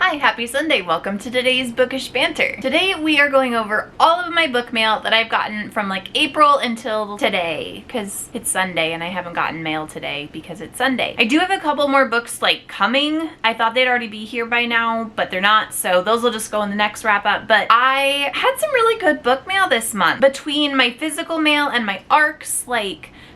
Hi, happy Sunday. Welcome to today's Bookish Banter. Today we are going over all of my book mail that I've gotten from like April until today, because it's Sunday and I haven't gotten mail today because it's Sunday. I do have a couple more books like coming. I thought they'd already be here by now, but they're not, so those will just go in the next wrap up. But I had some really good book mail this month. Between my physical mail and my ARCs,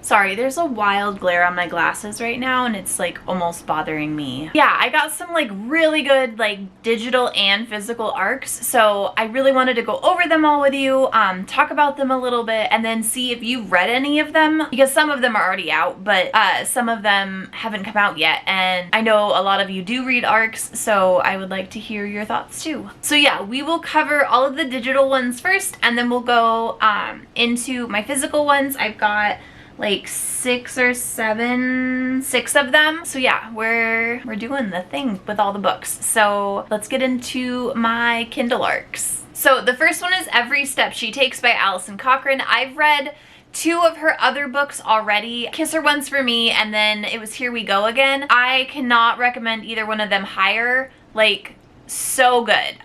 sorry, there's a wild glare on my glasses right now and it's like almost bothering me. Yeah, I got some like really good like digital and physical ARCs, so I really wanted to go over them all with you, talk about them a little bit, and then see if you've read any of them, because some of them are already out, but some of them haven't come out yet, and I know a lot of you do read ARCs, so I would like to hear your thoughts too. So yeah, we will cover all of the digital ones first, and then we'll go into my physical ones. I've got like six of them. So yeah, we're doing the thing with all the books. So let's get into my Kindle ARCs. So the first one is Every Step She Takes by Alison Cochrane. I've read two of her other books already. Kiss Her Once for Me, and then it was Here We Go Again. I cannot recommend either one of them higher. Like, so good.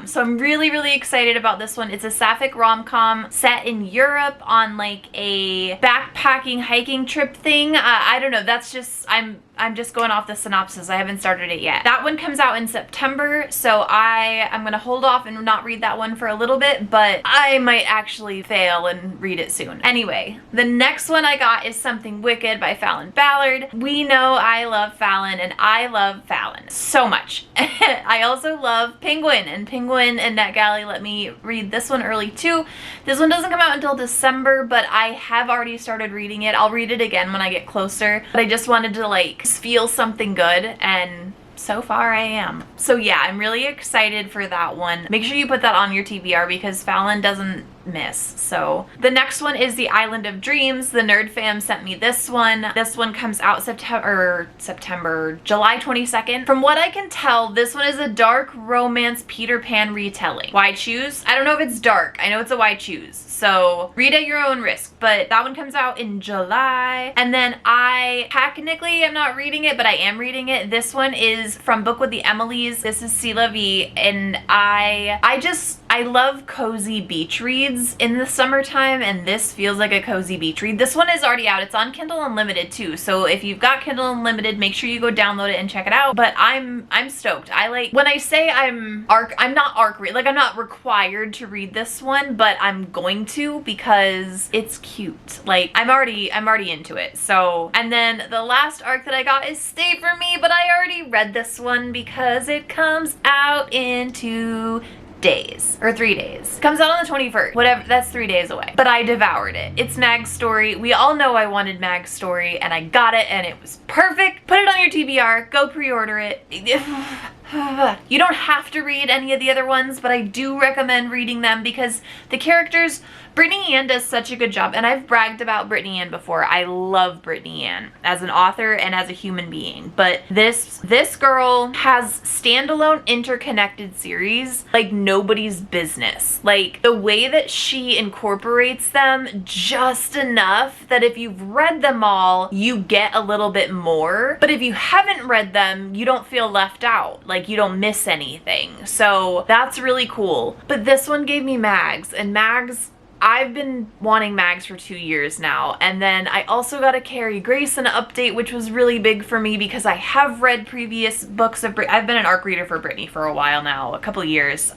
So I'm really excited about this one. It's a sapphic rom-com set in Europe on like a backpacking hiking trip thing. I don't know, that's just, I'm just going off the synopsis. I haven't started it yet. That one comes out in September, so I'm gonna hold off and not read that one for a little bit, but I might actually fail and read it soon. Anyway, the next one I got is Something Wicked by Fallon Ballard. We know I love Fallon, and I love Fallon so much. I also love Penguin, and Penguin and NetGalley let me read this one early too. This one doesn't come out until December, but I have already started reading it. I'll read it again when I get closer, but I just wanted to like feel something good, and so far I am. So yeah, I'm really excited for that one. Make sure you put that on your TBR because Fallon doesn't miss. So the next one is The Island of Dreams. The Nerd Fam sent me this one. This one comes out July 22nd. From what I can tell, this one is a dark romance Peter Pan retelling. Why choose? I don't know if it's dark. I know it's a why choose. So read at your own risk, but that one comes out in July. And then I technically am not reading it, but I am reading it. This one is from Book with the Emilys. This is C'est La Vie, and I love cozy beach reads in the summertime, and this feels like a cozy beach read. This one is already out. It's on Kindle Unlimited too, so if you've got Kindle Unlimited, make sure you go download it and check it out. But I'm stoked. When I say I'm not required to read this one, but I'm going to because it's cute. Like, I'm already into it. So, and then the last ARC that I got is Stay For Me, but I already read this one because it comes out in 2 days or 3 days. Comes out on the 21st. Whatever, that's 3 days away. But I devoured it. It's Mag's story. We all know I wanted Mag's story, and I got it, and it was perfect. Put it on your TBR. Go pre-order it. You don't have to read any of the other ones, but I do recommend reading them because the characters, Brittany Ann does such a good job, and I've bragged about Brittany Ann before. I love Brittany Ann as an author and as a human being, but this girl has standalone interconnected series like nobody's business. Like, the way that she incorporates them just enough that if you've read them all, you get a little bit more, but if you haven't read them, you don't feel left out. Like, you don't miss anything. So that's really cool. But this one gave me Mags, and Mags, I've been wanting Mags for 2 years now, and then I also got a Carrie Grayson update, which was really big for me because I have read previous books of I've been an ARC reader for Brittany for a while now, a couple of years.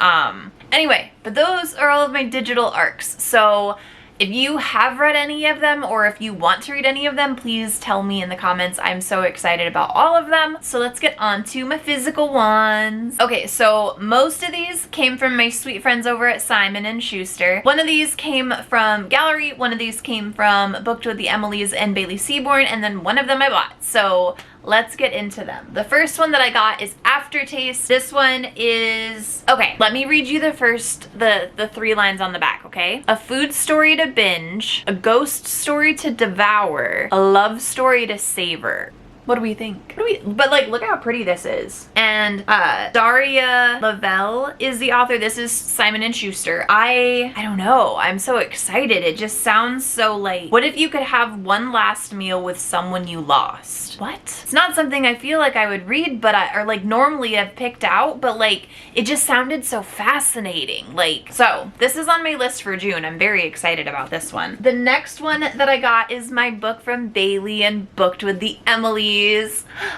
Anyway, but those are all of my digital ARCs. So if you have read any of them, or if you want to read any of them, please tell me in the comments. I'm so excited about all of them. So let's get on to my physical ones. Okay, so most of these came from my sweet friends over at Simon & Schuster. One of these came from Gallery, one of these came from Booked with the Emilys and Bailey Seaborn, and then one of them I bought. So let's get into them. The first one that I got is Aftertaste. This one is, okay, let me read you the 3 lines on the back, okay? A food story to binge, a ghost story to devour, a love story to savor. What do we think? But like, look how pretty this is. And Daria Lavelle is the author. This is Simon and Schuster. I don't know. I'm so excited. It just sounds so like, what if you could have one last meal with someone you lost? What? It's not something I feel like I would read, but or like normally I've picked out, but like, it just sounded so fascinating. Like, so this is on my list for June. I'm very excited about this one. The next one that I got is my book from Bailey and Booked with the Emilys.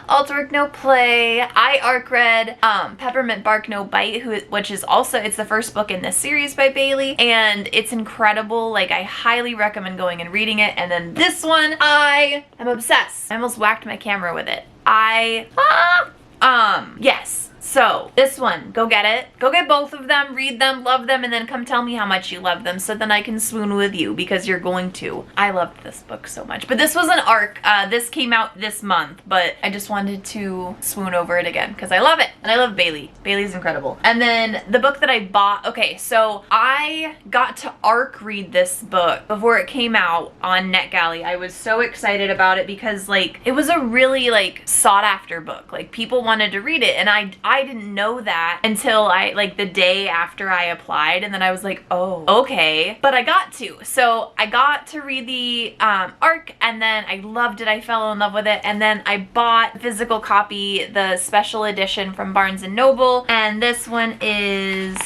All Twerk No Play. I arc read Peppermint Bark No Bite, which is also, it's the first book in this series by Bailey, and it's incredible. Like, I highly recommend going and reading it. And then this one, I am obsessed. I almost whacked my camera with it. Yes. So this one, go get it. Go get both of them, read them, love them, and then come tell me how much you love them so then I can swoon with you, because you're going to. I loved this book so much. But this was an arc. This came out this month, but I just wanted to swoon over it again because I love it. And I love Bailey. Bailey's incredible. And then the book that I bought, okay, so I got to arc read this book before it came out on NetGalley. I was so excited about it because like, it was a really like sought after book. Like, people wanted to read it, and I didn't know that until like the day after I applied, and then I was like, oh, okay. But I got to. So I got to read the arc, and then I loved it. I fell in love with it, and then I bought physical copy, the special edition from Barnes & Noble, and this one is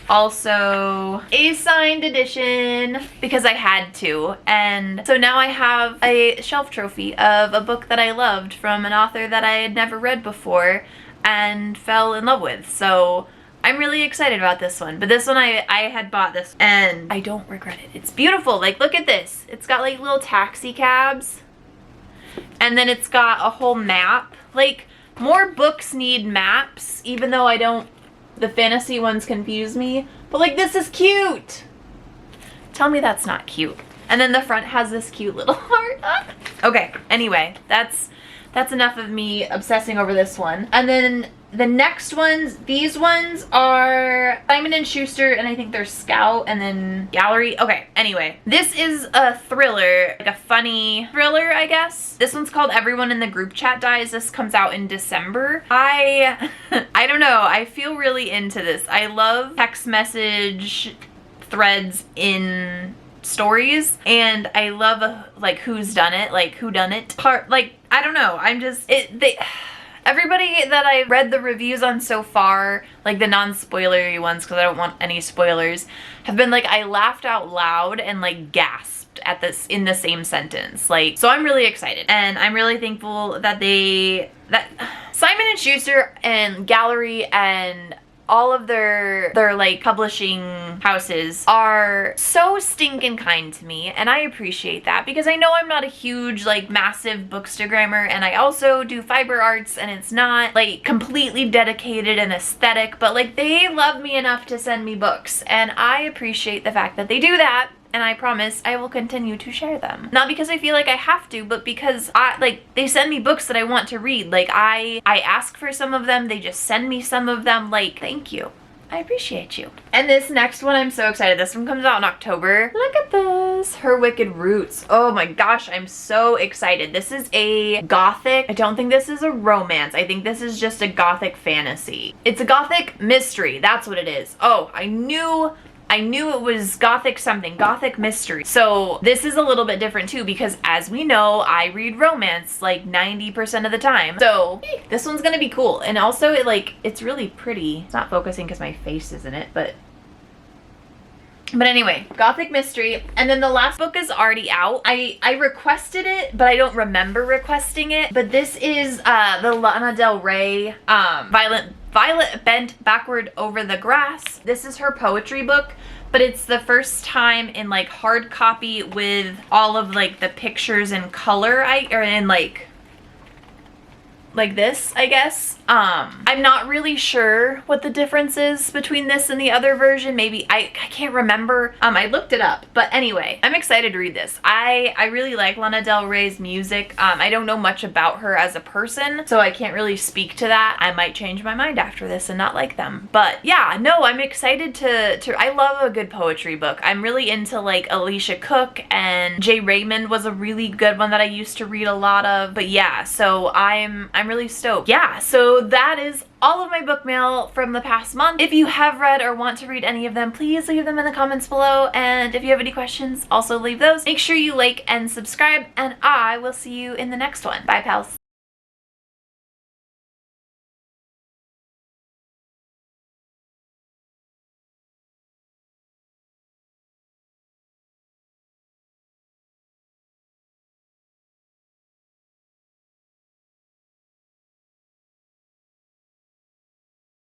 also a signed edition because I had to. And so now I have a shelf trophy of a book that I loved from an author that I had never read before and fell in love with. So I'm really excited about this one. But this one, I had bought this and I don't regret it. It's beautiful. Like, look at this. It's got like little taxi cabs, and then it's got a whole map. Like, more books need maps, even though I don't, the fantasy ones confuse me. But like, this is cute. Tell me that's not cute. And then the front has this cute little heart. Okay, anyway, that's enough of me obsessing over this one. And then the next ones, these ones are Simon and Schuster, and I think they're Scout, and then Gallery. Okay, anyway, this is a thriller, like a funny thriller, I guess. This one's called Everyone in the Group Chat Dies. This comes out in December. I don't know, I feel really into this. I love text message threads in stories, and I love like who's done it, like who done it part. Like, I don't know, I'm just everybody that I read the reviews on so far, like the non-spoilery ones, because I don't want any spoilers, have been like, I laughed out loud and like gasped at this in the same sentence. Like, so I'm really excited, and I'm really thankful that Simon and Schuster and Gallery and all of their like publishing houses are so stinking kind to me, and I appreciate that, because I know I'm not a huge like massive bookstagrammer, and I also do fiber arts, and it's not like completely dedicated and aesthetic, but like they love me enough to send me books, and I appreciate the fact that they do that. And I promise I will continue to share them. Not because I feel like I have to, but because they send me books that I want to read. Like, I ask for some of them, they just send me some of them. Like, thank you. I appreciate you. And this next one, I'm so excited. This one comes out in October. Look at this. Her Wicked Roots. Oh my gosh, I'm so excited. This is a gothic, I don't think this is a romance. I think this is just a gothic fantasy. It's a gothic mystery. That's what it is. Oh, I knew it was gothic something, gothic mystery. So this is a little bit different too, because as we know, I read romance like 90% of the time. So this one's gonna be cool. And also it's really pretty. It's not focusing because my face is in it, but anyway, gothic mystery. And then the last book is already out. I requested it, but I don't remember requesting it. But this is the Lana Del Rey Violet Bent Backward Over the Grass. This is her poetry book, but it's the first time in like hard copy with all of like the pictures in color, or in like this, I guess. I'm not really sure what the difference is between this and the other version. Maybe, I can't remember. I looked it up, but anyway, I'm excited to read this. I really like Lana Del Rey's music. I don't know much about her as a person, so I can't really speak to that. I might change my mind after this and not like them. But yeah, no, I'm excited to I love a good poetry book. I'm really into like Alicia Cook, and J. Raymond was a really good one that I used to read a lot of. But yeah, so I'm really stoked. Yeah, so that is all of my book mail from the past month. If you have read or want to read any of them, please leave them in the comments below. And if you have any questions, also leave those. Make sure you like and subscribe, and I will see you in the next one. Bye, pals.